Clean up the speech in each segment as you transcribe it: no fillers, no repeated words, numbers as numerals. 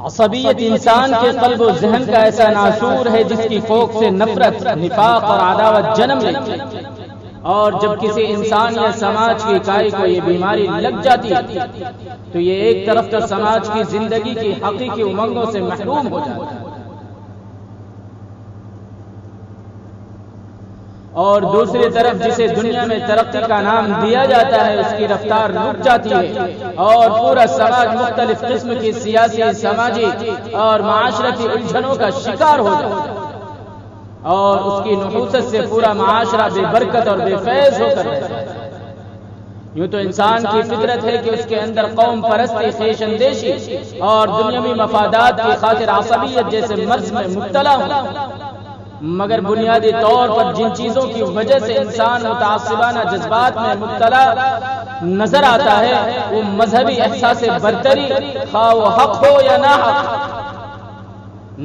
عصبیت انسان کے قلب و ذہن کا ایسا ناسور ہے جس کی کوکھ سے نفرت، نفاق اور عداوت جنم لیتی ہے، اور جب کسی انسان یا سماج کی اکائی کو یہ بیماری لگ جاتی ہے تو یہ ایک طرف تو سماج کی زندگی کی حقیقی امنگوں سے محروم ہو جاتا ہے، اور دوسری طرف جسے دنیا میں ترقی کا نام دیا جاتا ہے اس کی رفتار رک جاتی ہے، اور پورا سماج مختلف قسم کی سیاسی، سماجی اور معاشرتی الجھنوں کا شکار ہو جاتا ہے، اور اس کی نحوست سے پورا معاشرہ بے برکت اور بے فیض ہو کر رہتا ہے۔ یوں تو انسان کی فطرت ہے کہ اس کے اندر قوم پرستی، خویش اندیشی اور دنیاوی مفادات کی خاطر عصبیت جیسے مرض میں مبتلا ہو، مگر بنیادی طور پر جن چیزوں کی وجہ سے انسان متعصبانہ جذبات میں مبتلا نظر آتا ہے وہ مذہبی احساس برتری، خواہ وہ حق ہو یا نہ حق،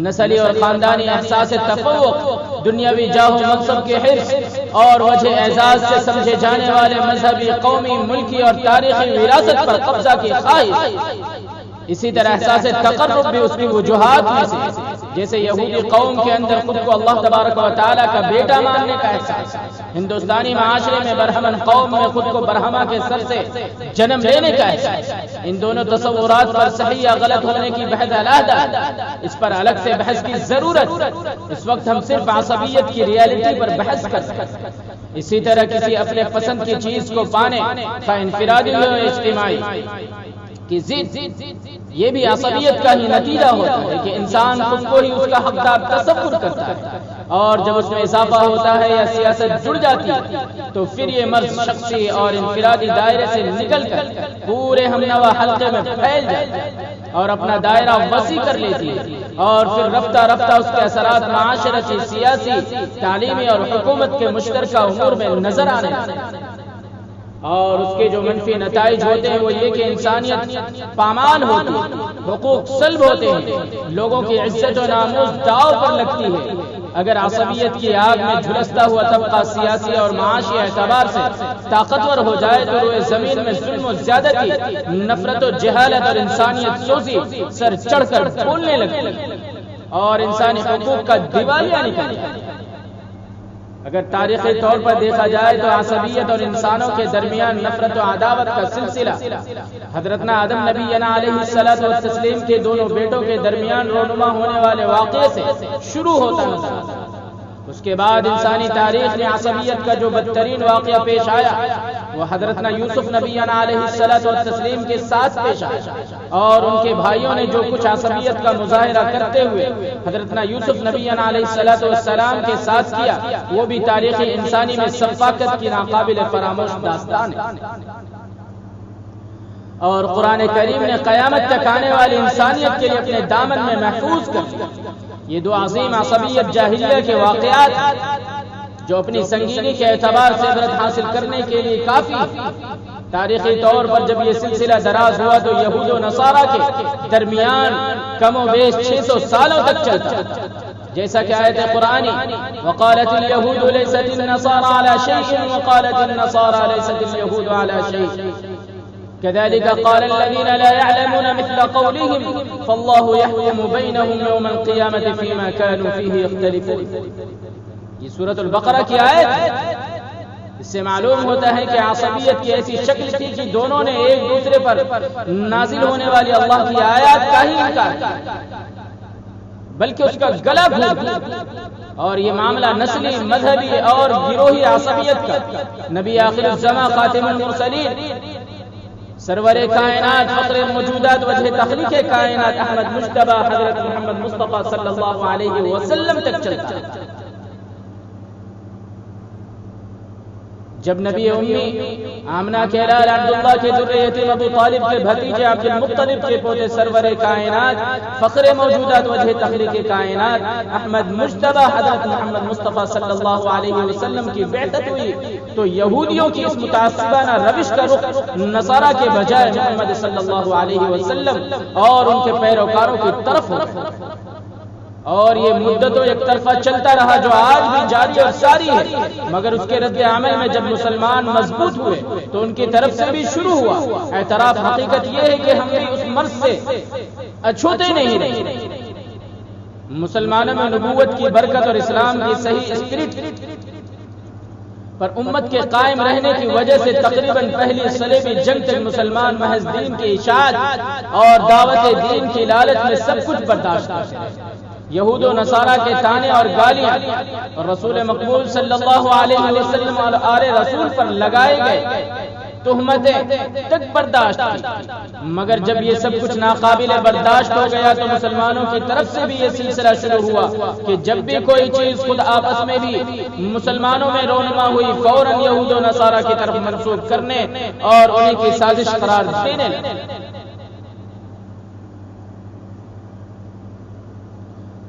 نسلی اور خاندانی احساس تفوق، دنیاوی جاہ و منصب کے حرص اور وجہ اعزاز سے سمجھے جانے والے مذہبی، قومی، ملکی اور تاریخی وراثت پر قبضہ کی خواہش، اسی طرح احساس تقرب بھی اس کی وجوہات میں سے، جیسے یہودی قوم کے اندر خود کو اللہ تبارک و تعالیٰ کا بیٹا ماننے کا احساس، ہندوستانی معاشرے میں برہمن قوم میں خود کو برہما کے سر سے جنم لینے کا احساس۔ ان دونوں تصورات پر صحیح یا غلط ہونے کی بحث علیحدہ، اس پر الگ سے بحث کی ضرورت، اس وقت ہم صرف عصبیت کی ریالٹی پر بحث کر سکتے ہیں۔ اسی طرح کسی اپنے پسند کی چیز کو پانے، خواہ انفرادی ہو یا اجتماعی کی ضد، یہ بھی عصبیت کا ہی نتیجہ ہوتا ہے کہ انسان خود کو ہی اس کا حقدار تصور کرتا ہے، اور جب اس میں اضافہ ہوتا ہے یا سیاست جڑ جاتی ہے تو پھر یہ مرض شخصی اور انفرادی دائرے سے نکل کر پورے ہم نوا حلقے میں پھیل جاتی ہے اور اپنا دائرہ وسیع کر لیتی ہے، اور پھر رفتہ رفتہ اس کے اثرات معاشرتی، سیاسی، تعلیمی اور حکومت کے مشترکہ امور میں نظر آنے لگتے ہیں، اور اس کے جو منفی نتائج ہوتے ہیں وہ یہ کہ انسانیت پامال ہوتی ہے، حقوق سلب ہوتے ہیں، لوگوں کی عزت و ناموس داؤ پر لگتی ہے۔ اگر عصبیت کی آگ میں جھلستا ہوا طبقہ سیاسی اور معاشی اعتبار سے طاقتور ہو جائے تو روئے زمین میں ظلم و زیادتی، نفرت و جہالت اور انسانیت سوزی سر چڑھ کر پھولنے لگتی اور انسانی حقوق کا دیوالیہ نکل جائے۔ اگر تاریخی طور پر دیکھا جائے تو عصبیت اور انسانوں کے درمیان نفرت و عداوت کا سلسلہ حضرتنا آدم نبینا علیہ الصلوۃ والتسلیم کے دونوں بیٹوں کے درمیان رونما ہونے والے واقعے سے شروع ہوتا ہے۔ اس کے بعد انسانی تاریخ میں عصبیت کا جو بدترین واقعہ پیش آیا وہ حضرتنا یوسف نبینا علیہ الصلوۃ والتسلیم کے ساتھ پیش آیا، اور ان کے بھائیوں نے جو کچھ عصبیت کا مظاہرہ کرتے ہوئے حضرتنا یوسف نبینا علیہ الصلوۃ والسلام کے ساتھ کیا وہ بھی تاریخی انسانی میں سفاکت کی ناقابل فراموش داستان ہے، اور قرآن کریم نے قیامت تک آنے والی انسانیت کے لیے اپنے دامن میں محفوظ کر دیا۔ یہ دو عظیم عصبیت جاہلیہ کے واقعات جو اپنی سنگینی کے اعتبار سے عبرت حاصل کرنے کے لیے کافی۔ تاریخی طور پر جب یہ سلسلہ دراز ہوا تو یہود و نصارہ کے درمیان کم و بیش 600 سالوں تک چلتا، جیسا کہ آیت قرآنی وقالت اليهود ليست النصارى على شيء وقالت النصارى ليست اليهود على شيء كذلك قال الذين لا يعلمون مثل قولهم فالله يحكم بينهم يوم القيامة فيما كانوا فيه يختلفون۔ یہ سورۃ البقرہ کی آیت ہے۔ اس سے معلوم ہوتا ہے کہ عصبیت کی ایسی شکل تھی کہ دونوں نے ایک دوسرے پر نازل ہونے والی اللہ کی آیات کا ہی انکار کیا، بلکہ اس کا گلا گھونٹ دیا، اور یہ معاملہ نسلی، مذہبی اور گروہی عصبیت کا۔ نبی آخر الزماں خاتم المرسلین، سرور کائنات، فخر موجودات، وجہ تخلیق کائنات احمد مجتبی حضرت محمد مصطفیٰ صلی اللہ علیہ وسلم تک چلتا ہے۔ جب نبی امی آمنہ کے لال عبداللہ کے ذریہ یتیم ابو طالب کے بھتیجے عبد المطلب کے پوتے سرور کائنات، فخر موجودات، وجہ تخلیق کائنات احمد مجتبی حضرت محمد مصطفیٰ صلی اللہ علیہ وسلم کی بعثت ہوئی تو یہودیوں کی اس متعصبانہ روش کا رخ نصارہ کے بجائے محمد صلی اللہ علیہ وسلم اور ان کے پیروکاروں کی طرف ہو۔ اور یہ مدتوں ایک طرفہ چلتا رہا جو آج بھی جاری اور ساری ہے، مگر اس کے رد عمل میں جب مسلمان مضبوط ہوئے تو ان کی طرف سے بھی شروع ہوا اعتراف۔ حقیقت یہ ہے کہ ہم بھی اس مرض سے اچھوتے نہیں رہے۔ مسلمانوں میں نبوت کی برکت اور اسلام کی صحیح اسپرٹ پر امت کے قائم رہنے کی وجہ سے تقریباً پہلی صلیبی جنگ تک مسلمان محض دین کی اشاعت اور دعوت دین کی لالچ میں سب کچھ برداشت کرتے ہیں۔ یہود و نصارہ کے طعنے اور گالیاں اور رسول مقبول صلی اللہ علیہ وسلم اور آل رسول پر لگائے گئے تہمتیں تک برداشت کی، مگر جب یہ سب کچھ ناقابل برداشت ہو گیا تو مسلمانوں کی طرف سے بھی یہ سلسلہ شروع ہوا کہ جب بھی کوئی چیز خود آپس میں بھی مسلمانوں میں رونما ہوئی فوراً یہود و نصارہ کی طرف منسوب کرنے اور انہیں کی سازش قرار دینے لگے۔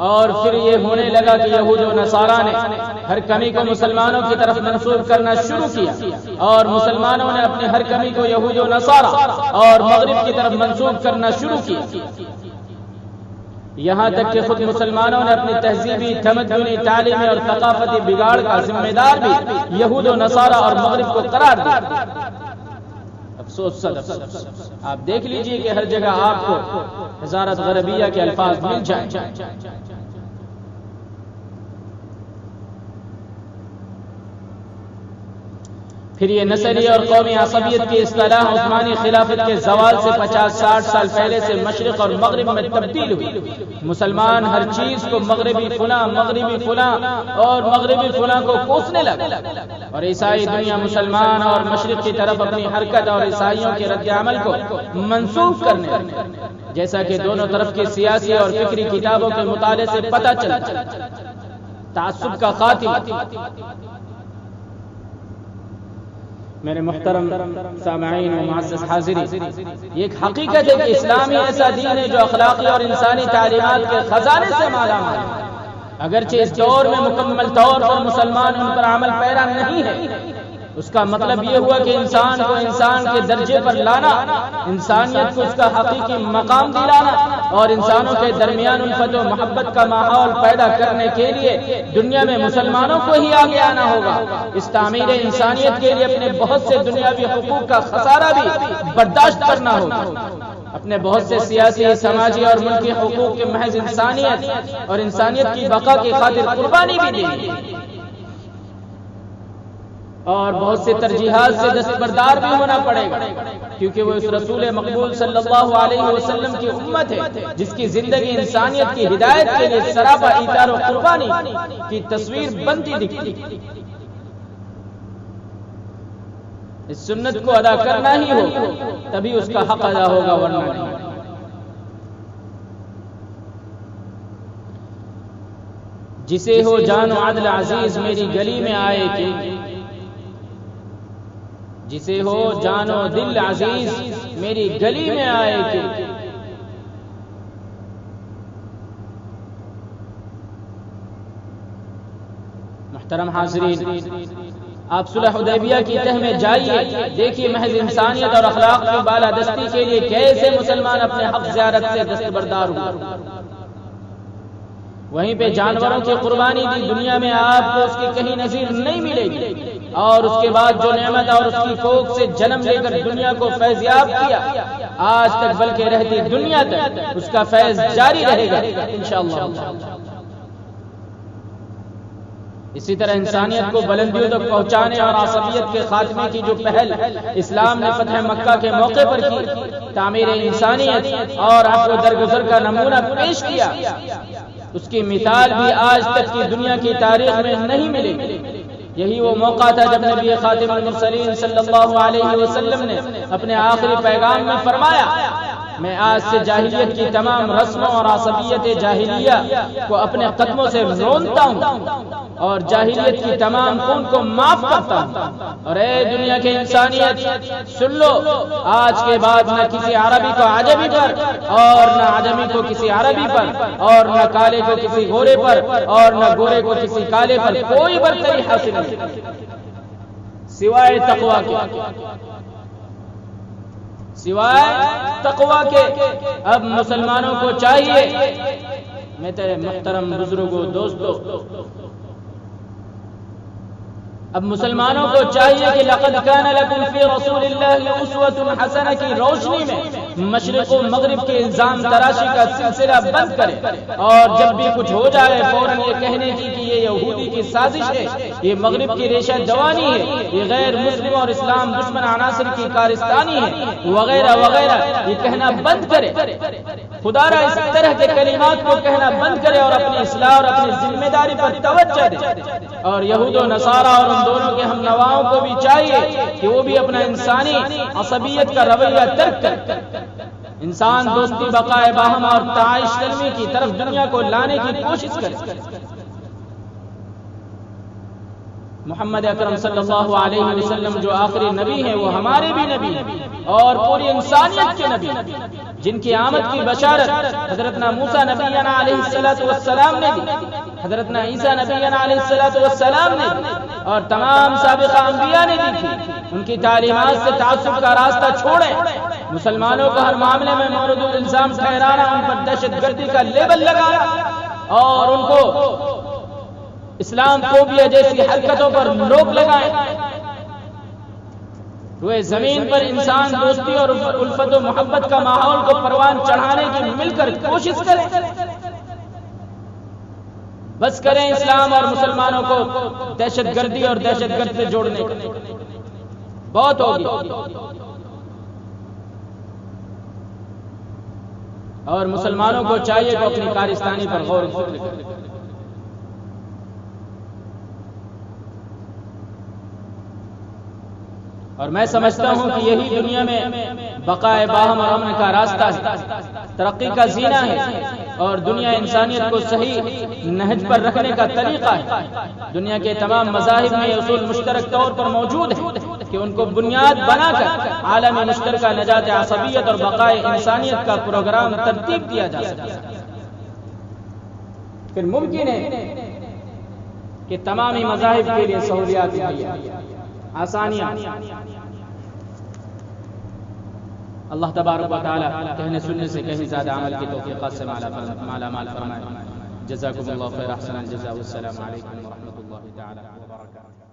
اور پھر یہ ہونے لگا کہ یہود و نصارہ نے ہر کمی کو مسلمانوں کی طرف منسوب کرنا شروع کیا، اور مسلمانوں نے اپنے ہر کمی کو یہود و نصارہ اور مغرب کی طرف منسوب کرنا شروع کیا، یہاں تک کہ خود مسلمانوں نے اپنی تہذیبی، تمدنی، تعلیمی اور ثقافتی بگاڑ کا ذمہ دار بھی یہود و نصارہ اور مغرب کو قرار دیا۔ افسوس صد افسوس، آپ دیکھ لیجئے کہ ہر جگہ آپ کو حضارت غربیہ کے الفاظ مل جائیں۔ پھر یہ نسلی اور قومی عصبیت کی اصطلاح عثمانی خلافت کے زوال سے 50-60 سال پہلے سے مشرق اور مغرب میں تبدیل ہوئی۔ مسلمان ہر چیز کو مغربی فلاں، مغربی فلاں اور مغربی فلاں کو کوسنے لگا، اور عیسائی دنیا مسلمان اور مشرق کی طرف اپنی حرکت اور عیسائیوں کے رد عمل کو منسوخ کرنے لگا، جیسا کہ دونوں طرف کی سیاسی اور فکری کتابوں کے مطالعے سے پتہ چلتا۔ تعصب کا خاتمہ۔ میرے محترم سامعین و معزز حاضرین، یہ ایک حقیقت ہے کہ اسلامی ایسا دین ہے جو اخلاقی اور انسانی تعلیمات کے خزانے سے مالا مال ہے۔ اگرچہ اس دور میں مکمل طور پر مسلمان ان پر عمل پیرا نہیں ہے، اس کا مطلب یہ ہوا کہ انسان کو انسان کے درجے پر لانا، انسانیت کو اس کا حقیقی مقام دلانا اور انسانوں کے درمیان الفت و محبت کا ماحول پیدا کرنے کے لیے دنیا میں مسلمانوں کو ہی آگے آنا ہوگا۔ اس تعمیر انسانیت کے لیے اپنے بہت سے دنیاوی حقوق کا خسارہ بھی برداشت کرنا ہوگا، اپنے بہت سے سیاسی، سماجی اور ملکی حقوق کے محض انسانیت اور انسانیت کی بقا کی خاطر قربانی بھی دینی ہے، اور بہت سے ترجیحات سے دستبردار بھی ہونا پڑے گا، کیونکہ وہ اس رسول مقبول صلی اللہ علیہ وسلم کی امت ہے جس کی زندگی انسانیت کی ہدایت کے لیے سراپا ایثار و قربانی کی تصویر بنتی دکھتی۔ اس سنت کو ادا کرنا ہی ہوگا، تبھی اس کا حق ادا ہوگا، ورنہ نہیں۔ جسے ہو جان و عدل عزیز میری گلی میں آئے کہ، جسے ہو جان و دل عزیز میری گلی میں آئے کہ، محترم حاضرین، آپ صلح حدیبیہ کی تہ میں جائیے، دیکھیے محض انسانیت اور اخلاق کی بالادستی کے لیے کیسے مسلمان اپنے حق زیارت سے دستبردار ہوئے۔ وہیں پہ جانوروں کی قربانی دی، دنیا میں آپ کو اس کی کہیں نظیر نہیں ملے گی، اور اس کے بعد جو نعمت اور اس کی کوکھ سے جنم لے کر دنیا کو فیضیاب کیا آج تک، بلکہ رہتی دنیا تک اس کا فیض جاری رہے گا انشاءاللہ۔ اسی طرح انسانیت کو بلندیوں تک پہنچانے اور عصبیت کے خاتمے کی جو پہل اسلام نے فتح مکہ کے موقع پر کی، تعمیر انسانیت اور عفو درگزر کا نمونہ پیش کیا، اس کی مثال بھی آج تک کی دنیا کی تاریخ میں نہیں ملے گی۔ یہی وہ موقع تھا جب نبی خاتم المرسلین صلی اللہ علیہ وسلم نے اپنے آخری پیغام میں فرمایا، میں آج سے جاہلیت کی تمام رسموں اور عصبیت جاہلیہ کو اپنے قدموں سے رونتا ہوں اور جاہلیت کی تمام خون کو معاف کرتا ہوں۔ اور اے دنیا کے انسانیت، سن لو، آج کے بعد نہ کسی عربی کو عجمی پر، اور نہ عجمی کو کسی عربی پر، اور نہ کالے کو کسی گورے پر، اور نہ گورے کو کسی کالے پر کوئی برتری حاصل نہیں سوائے تقویٰ کے، سوائے تقویٰ کے۔ اب مسلمانوں کو چاہیے میرے محترم بزرگوں دوستوں، اب مسلمانوں کو چاہیے کہ لقد کان لکم فی رسول اللہ اسوۃ حسنہ کی روشنی میں مشرق و مغرب کے الزام تراشی کا سلسلہ بند کرے، اور جب بھی کچھ ہو جائے فوراً یہ کہنے کی کہ یہ یہودی کی سازش ہے، یہ مغرب کی ریشہ دوانی ہے، یہ غیر مسلم اور اسلام دشمن عناصر کی کارستانی ہے وغیرہ وغیرہ، یہ کہنا بند کرے۔ خدا را اس طرح کے کلمات کو کہنا بند کرے اور اپنی اصلاح اور اپنی ذمہ داری پر توجہ دے۔ اور یہود و نصارہ اور ان دونوں کے ہم نواؤں کو بھی چاہیے کہ وہ بھی اپنا انسانی عصبیت کا رویہ ترک کریں، انسان دوستی، بقائے باہم اور تعائش کلمی کی طرف دنیا کو لانے کی کوشش کریں۔ محمد اکرم صلی اللہ علیہ وسلم جو آخری نبی ہیں وہ ہمارے بھی نبی ہیں اور پوری انسانیت کے نبی ہیں، جن کی آمد کی بشارت حضرتنا موسیٰ نبینا علیہ السلام نے دی، حضرتنا عیسیٰ نبینا علیہ السلام نے دی، اور تمام سابقہ انبیاء نے دی تھی۔ ان کی تعلیمات سے تعصب کا راستہ چھوڑیں، مسلمانوں کو ہر معاملے میں مورد الزام ٹھہرانا، ان پر دہشت گردی کا لیبل لگانا اور ان کو اسلام فوبیا جیسی حرکتوں پر روک لگائیں۔ روئے زمین پر انسان دوستی اور الفت و محبت کا ماحول کو پروان چڑھانے کی مل کر کوشش کریں۔ بس کریں اسلام اور مسلمانوں کو دہشت گردی اور دہشت گرد سے جوڑنے کا، بہت ہوگی۔ اور مسلمانوں کو چاہیے کہ اپنی کارستانی پر غور و فکر کریں۔ اور میں سمجھتا ہوں کہ یہی دنیا میں بقائے باہم اور امن کا راستہ ہے، ترقی کا زینہ ہے، اور دنیا انسانیت کو صحیح نہج پر رکھنے کا طریقہ ہے۔ دنیا کے تمام مذاہب میں یہ اصول مشترک طور پر موجود ہے کہ ان کو بنیاد بنا کر عالمی مشترکہ نجات عصبیت اور بقائے انسانیت کا پروگرام ترتیب دیا جا سکتا ہے۔ پھر ممکن ہے کہ تمامی مذاہب کے لیے سہولیات مہیا، آسانیاں۔ اللہ تبارک و تعالی کہنے سننے سے کہیں زیادہ عمل کی توفیقات سے مالا مال فرمائے۔ جزاکم اللہ خیر، احسن الجزاء، والسلام علیکم ورحمۃ اللہ تعالی وبرکاتہ۔